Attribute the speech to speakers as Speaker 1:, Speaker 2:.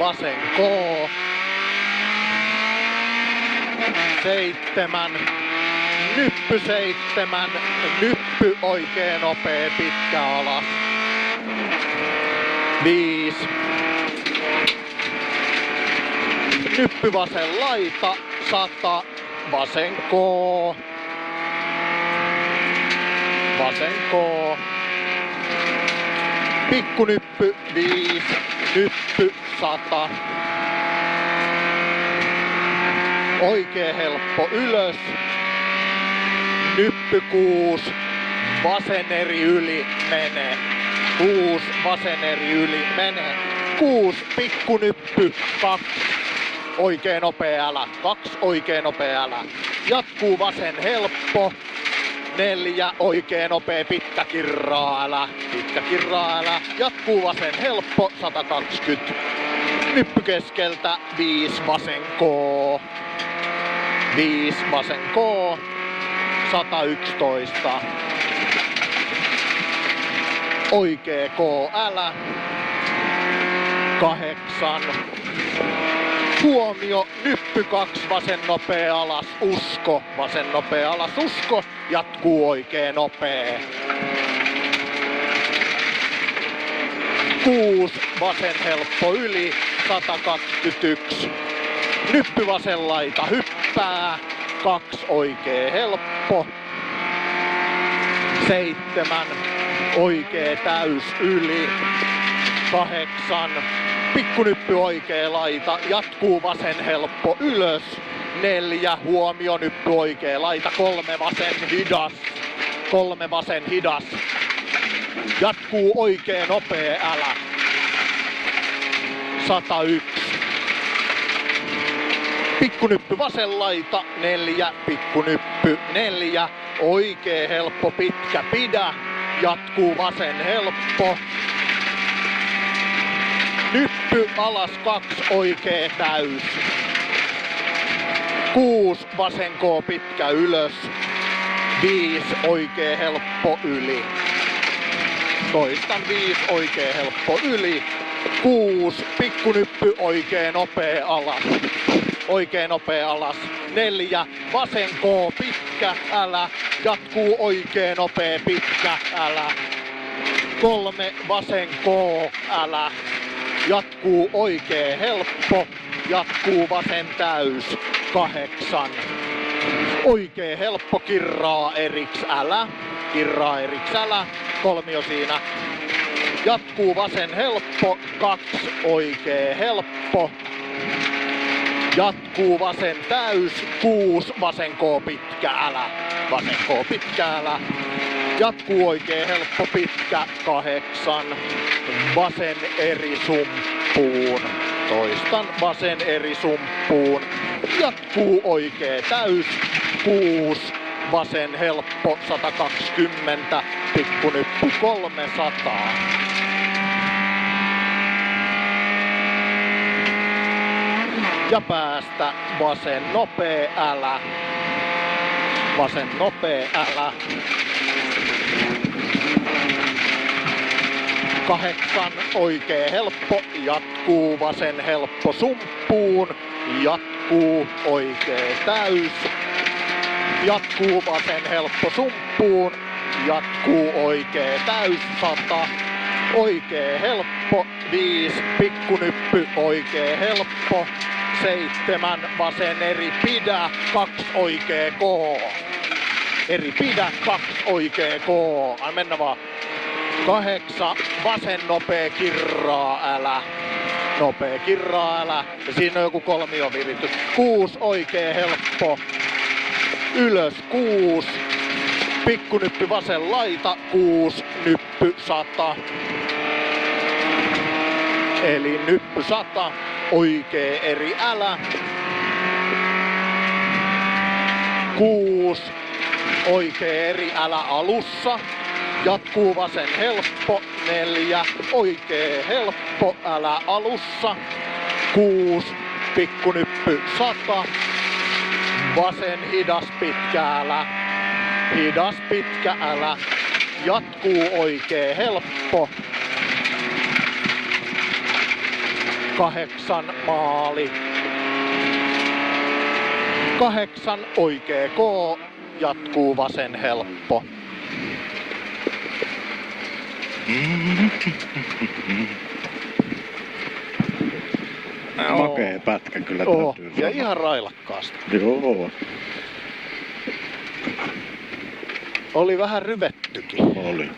Speaker 1: vasen K. 7. Nyppy 7. Nyppy oikee nopee pitkä alas. 5. Nyppy vasen laita 100. Vasen K. Vasen K. Pikkunyppy 5. Nyppy 100. Oikee helppo ylös. Nyppy 6. Vasen eri yli menee. 6. Vasen eri yli menee. 6. Pikkunyppy 2. Oikee nopea älä. 2. Oikee nopea älä. Jatkuu vasen helppo. 4. Oikee nopea pitkä kirraa älä. Pitkä kirraa älä. Jatkuu vasen helppo. 120. Nyppy keskeltä. 5. Vasen K. 5. Vasen K. 111. Oikee K älä. 8. Huomio, nyppy 2, vasen nopea alas, usko, vasen nopea alas, usko, jatkuu oikee nopea. 6, vasen helppo yli, 121. Nyppy vasen laita hyppää, 2 oikee helppo. 7, oikee täys yli, 8. Pikkunyppy oikee laita, jatkuu vasen helppo ylös. 4, huomio nyppy oikee laita, 3 vasen hidas. 3 vasen hidas. Jatkuu oikee nopea älä. 101. Pikkunyppy vasen laita, 4, pikkunyppy 4. Oikee helppo pitkä pidä. Jatkuu vasen helppo. Nyppy alas 2, oikee täys. 6, vasen K pitkä ylös. 5, oikee helppo yli. Toistan 5, oikee helppo yli. 6, pikkunyppy oikee nopea alas. Oikee nopea alas. 4, vasen K pitkä älä. Jatkuu oikee nopea pitkä älä. 3, vasen K älä. Jatkuu oikee helppo, jatkuu vasen täys, 8. Oikee helppo kirraa eriks älä, kirraa eriks älä, kolmio siinä. Jatkuu vasen helppo, 2 oikee helppo. Jatkuu vasen täys, 6 vasen K pitkä älä, vasen K pitkä älä. Jatkuu oikee helppo pitkä, 8. Vasen eri sumppuun. Toistan vasen eri sumppuun. Jatkuu oikee täys, 6. Vasen helppo, 120. Pikkunyppy 300. Ja päästä vasen nopea älä. Vasen nopea älä. 8, oikee helppo, jatkuu vasen helppo sumppuun, jatkuu oikee täys, jatkuu vasen helppo sumppuun, jatkuu oikee täys 100, oikee helppo, 5, pikkunyppy oikee helppo, 7, vasen eri pidä, 2 oikee K, eri pidä, 2 oikee K, ai mennä vaan. 8, vasen nopea kirraa älä. Nopea kirraa älä. Ja siinä on joku kolmioviritys. 6, oikee helppo. Ylös 6. Pikkunyppy vasen laita. 6, nyppy 100. Eli nyppy 100. Oikee eri älä. 6, oikee eri älä alussa. Jatkuu vasen helppo, 4, oikee helppo, älä alussa, 6, pikkunyppy 100, vasen hidas pitkä älä, hidas pitkä älä, jatkuu oikee helppo, 8 maali. 8 oikee K, jatkuu vasen helppo.
Speaker 2: Makee pätkä kyllä täytyy
Speaker 1: Ja
Speaker 2: sanoa.
Speaker 1: ihan railakkaasta.
Speaker 2: Joo,
Speaker 1: Oli vähän ryvettykin.
Speaker 2: oli.